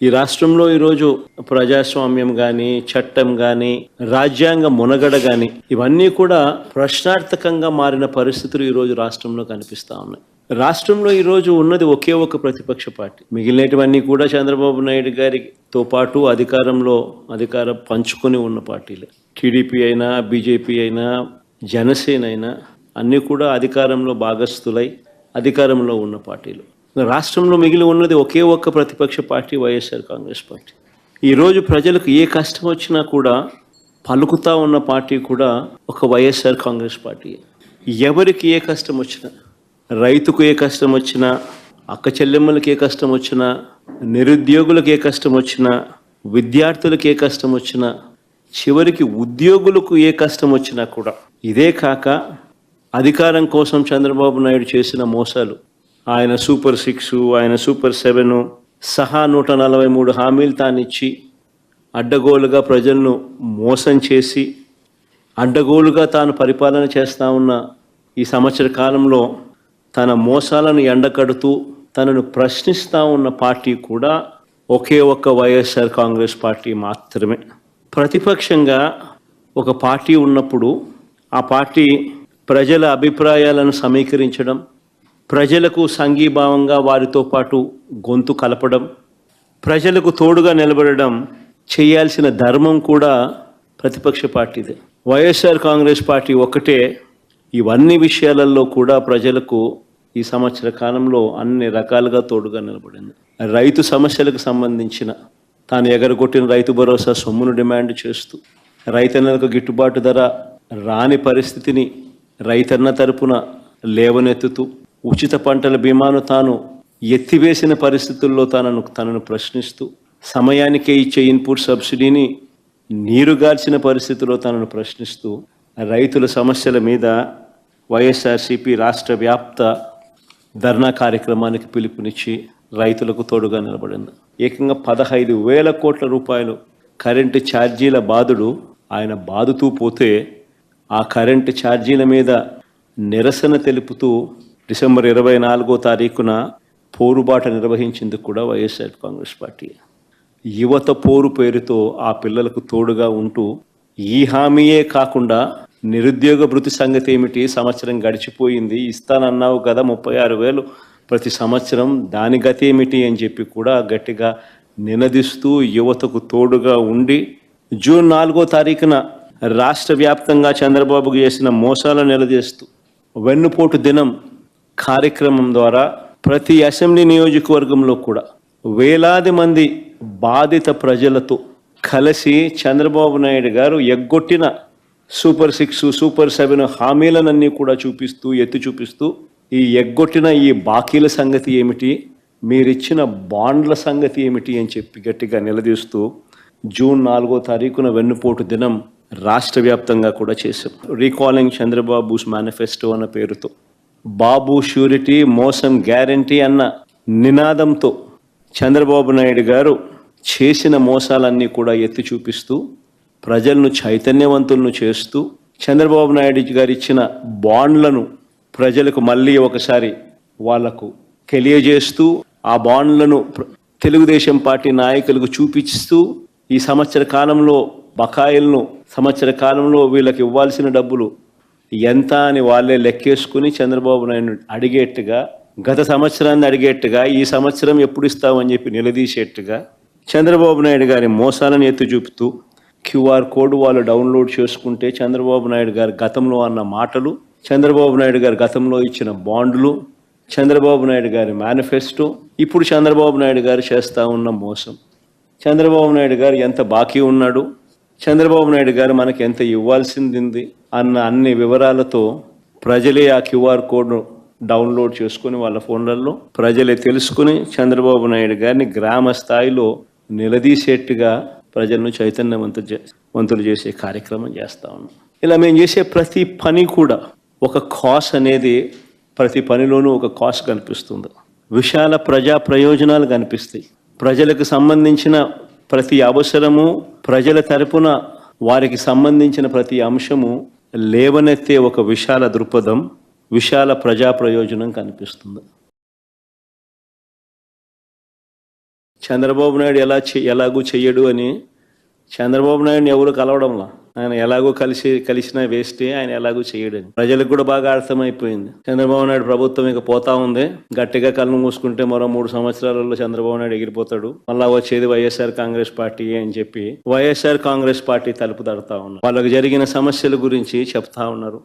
ఈ రాష్ట్రంలో ఈరోజు ప్రజాస్వామ్యం కానీ, చట్టం కానీ, రాజ్యాంగ మునగడ కానీ ఇవన్నీ కూడా ప్రశ్నార్థకంగా మారిన పరిస్థితులు ఈరోజు రాష్ట్రంలో కనిపిస్తూ ఉన్నాయి. రాష్ట్రంలో ఈరోజు ఉన్నది ఒకే ఒక ప్రతిపక్ష పార్టీ. మిగిలినటువన్నీ కూడా చంద్రబాబు నాయుడు గారితో పాటు అధికారం పంచుకొని ఉన్న పార్టీలే. టీడీపీ అయినా, బీజేపీ అయినా, జనసేన అయినా అన్నీ కూడా అధికారంలో భాగస్థులై అధికారంలో ఉన్న పార్టీలు. రాష్ట్రంలో మిగిలి ఉన్నది ఒకే ఒక్క ప్రతిపక్ష పార్టీ వైఎస్ఆర్ కాంగ్రెస్ పార్టీ. ఈరోజు ప్రజలకు ఏ కష్టం వచ్చినా కూడా పలుకుతా ఉన్న పార్టీ కూడా ఒక వైఎస్ఆర్ కాంగ్రెస్ పార్టీ. ఎవరికి ఏ కష్టం వచ్చినా, రైతుకు ఏ కష్టం వచ్చినా, అక్క చెల్లెమ్మలకు ఏ కష్టం వచ్చినా, నిరుద్యోగులకు ఏ కష్టం వచ్చినా, విద్యార్థులకు ఏ కష్టం వచ్చినా, చివరికి ఉద్యోగులకు ఏ కష్టం వచ్చినా కూడా, ఇదే కాక అధికారం కోసం చంద్రబాబు నాయుడు చేసిన మోసాలు, ఆయన సూపర్ 6, ఆయన సూపర్ 7 సహా 143 హామీలు తానిచ్చి అడ్డగోలుగా ప్రజలను మోసం చేసి అడ్డగోలుగా తాను పరిపాలన చేస్తూ ఉన్న ఈ సంవత్సర కాలంలో తన మోసాలను ఎండకడుతూ తనను ప్రశ్నిస్తూ ఉన్న పార్టీ కూడా ఒకే ఒక్క వైఎస్ఆర్ కాంగ్రెస్ పార్టీ మాత్రమే. ప్రతిపక్షంగా ఒక పార్టీ ఉన్నప్పుడు ఆ పార్టీ ప్రజల అభిప్రాయాలను సమీకరించడం, ప్రజలకు సంఘీభావంగా వారితో పాటు గొంతు కలపడం, ప్రజలకు తోడుగా నిలబడడం చేయాల్సిన ధర్మం కూడా ప్రతిపక్ష పార్టీదే. వైఎస్ఆర్ కాంగ్రెస్ పార్టీ ఒక్కటే ఇవన్నీ విషయాలలో కూడా ప్రజలకు ఈ సంవత్సర కాలంలో అన్ని రకాలుగా తోడుగా నిలబడింది. రైతు సమస్యలకు సంబంధించిన తాను ఎగరగొట్టిన రైతు భరోసా సొమ్మును డిమాండ్ చేస్తూ, రైతన్నలకు గిట్టుబాటు ధర రాని పరిస్థితిని రైతన్న తరపున లేవనెత్తుతూ, ఉచిత పంటల బీమాను తాను ఎత్తివేసిన పరిస్థితుల్లో తనను ప్రశ్నిస్తూ, సమయానికే ఇచ్చే ఇన్పుట్ సబ్సిడీని నీరుగార్చిన పరిస్థితుల్లో తనను ప్రశ్నిస్తూ, రైతుల సమస్యల మీద వైఎస్ఆర్సీపీ రాష్ట్ర వ్యాప్త ధర్నా కార్యక్రమానికి పిలుపునిచ్చి రైతులకు తోడుగా నిలబడింది. ఏకంగా 15,000 కోట్ల రూపాయలు కరెంటు ఛార్జీల బాధుడు ఆయన బాదుతూ పోతే, ఆ కరెంటు ఛార్జీల మీద నిరసన తెలుపుతూ డిసెంబర్ 24వ తారీఖున పోరుబాట నిర్వహించింది కూడా వైఎస్ఆర్ కాంగ్రెస్ పార్టీ. యువత పోరు పేరుతో ఆ పిల్లలకు తోడుగా ఉంటూ, ఈ హామీయే కాకుండా నిరుద్యోగ భృతి సంగతి ఏమిటి, సంవత్సరం గడిచిపోయింది, ఇస్తానన్నావు కదా 36,000 ప్రతి సంవత్సరం, దాని గతి ఏమిటి అని చెప్పి కూడా గట్టిగా నినదిస్తూ యువతకు తోడుగా ఉండి, జూన్ 4వ తారీఖున రాష్ట్ర వ్యాప్తంగా చంద్రబాబుకు చేసిన మోసాలను నిలదీస్తూ వెన్నుపోటు దినం కార్యక్రమం ద్వారా ప్రతి అసెంబ్లీ నియోజకవర్గంలో కూడా వేలాది మంది బాధిత ప్రజలతో కలిసి చంద్రబాబు నాయుడు గారు ఎగ్గొట్టిన సూపర్ 6, సూపర్ 7 హామీలనన్నీ కూడా ఎత్తి చూపిస్తూ ఈ ఎగ్గొట్టిన ఈ బాకీల సంగతి ఏమిటి, మీరిచ్చిన బాండ్ల సంగతి ఏమిటి అని చెప్పి గట్టిగా నిలదీస్తూ జూన్ 4వ తారీఖున వెన్నుపోటు దినం రాష్ట్ర వ్యాప్తంగా కూడా చేశాం. రీకాలింగ్ చంద్రబాబుస్ మేనిఫెస్టో అన్న పేరుతో బాబు ష్యూరిటీ, మోసం గ్యారంటీ అన్న నినాదంతో చంద్రబాబు నాయుడు గారు చేసిన మోసాలన్నీ కూడా ఎత్తి చూపిస్తూ ప్రజలను చైతన్యవంతులను చేస్తూ, చంద్రబాబు నాయుడు గారు ఇచ్చిన బాండ్లను ప్రజలకు మళ్ళీ ఒకసారి వాళ్లకు తెలియజేస్తూ, ఆ బాండ్లను తెలుగుదేశం పార్టీ నాయకులకు చూపిస్తూ, ఈ సంవత్సర కాలంలో బకాయిలను, సంవత్సర కాలంలో వీళ్ళకి ఇవ్వాల్సిన డబ్బులు ఎంత అని వాళ్ళే లెక్కేసుకుని చంద్రబాబు నాయుడు అడిగేట్టుగా, గత సంవత్సరాన్ని అడిగేట్టుగా ఈ సంవత్సరం ఎప్పుడు ఇస్తామని చెప్పి నిలదీసేట్టుగా చంద్రబాబు నాయుడు గారి మోసాలను ఎత్తి చూపుతూ, క్యూఆర్ కోడ్ వాళ్ళు డౌన్లోడ్ చేసుకుంటే చంద్రబాబు నాయుడు గారు గతంలో అన్న మాటలు, చంద్రబాబు నాయుడు గారు గతంలో ఇచ్చిన బాండ్లు, చంద్రబాబు నాయుడు గారి మేనిఫెస్టో, ఇప్పుడు చంద్రబాబు నాయుడు గారు చేస్తూ ఉన్న మోసం, చంద్రబాబు నాయుడు గారు ఎంత బాకీ ఉన్నాడు, చంద్రబాబు నాయుడు గారు మనకి ఎంత ఇవ్వాల్సింది అన్న అన్ని వివరాలతో ప్రజలే ఆ క్యూఆర్ కోడ్ను డౌన్లోడ్ చేసుకుని వాళ్ళ ఫోన్లలో ప్రజలే తెలుసుకుని చంద్రబాబు నాయుడు గారిని గ్రామ స్థాయిలో నిలదీసేట్టుగా ప్రజలను చైతన్యవంతులు చేసే కార్యక్రమం చేస్తూ ఉన్నాం. ఇలా మేము చేసే ప్రతి పని కూడా ఒక కాస్ అనేది, ప్రతి పనిలోనూ ఒక కాస్ కనిపిస్తుంది. విశాల ప్రజా ప్రయోజనాలు కనిపిస్తాయి. ప్రజలకు సంబంధించిన ప్రతి అవసరము, ప్రజల తరపున వారికి సంబంధించిన ప్రతి అంశము లేవనెత్తే ఒక విశాల దృక్పథం, విశాల ప్రజా ప్రయోజనం కనిపిస్తుంది. చంద్రబాబు నాయుడు ఎలాగూ చెయ్యడు అని చంద్రబాబు నాయుడుని ఎవరు కలవడంలా. ఆయన ఎలాగో కలిసినా వేస్టే, ఆయన ఎలాగో చేయడని ప్రజలకు కూడా బాగా అర్థమైపోయింది. చంద్రబాబు నాయుడు ప్రభుత్వం ఇక పోతా ఉంది, గట్టిగా కళ్ళు మూసుకుంటే మరో 3 సంవత్సరాలలో చంద్రబాబు నాయుడు ఎగిరిపోతాడు, మళ్ళా వచ్చేది వైఎస్ఆర్ కాంగ్రెస్ పార్టీ అని చెప్పి వైఎస్ఆర్ కాంగ్రెస్ పార్టీ తలుపు తడతా ఉన్నారు. వాళ్ళకి జరిగిన సమస్యల గురించి చెప్తా ఉన్నారు.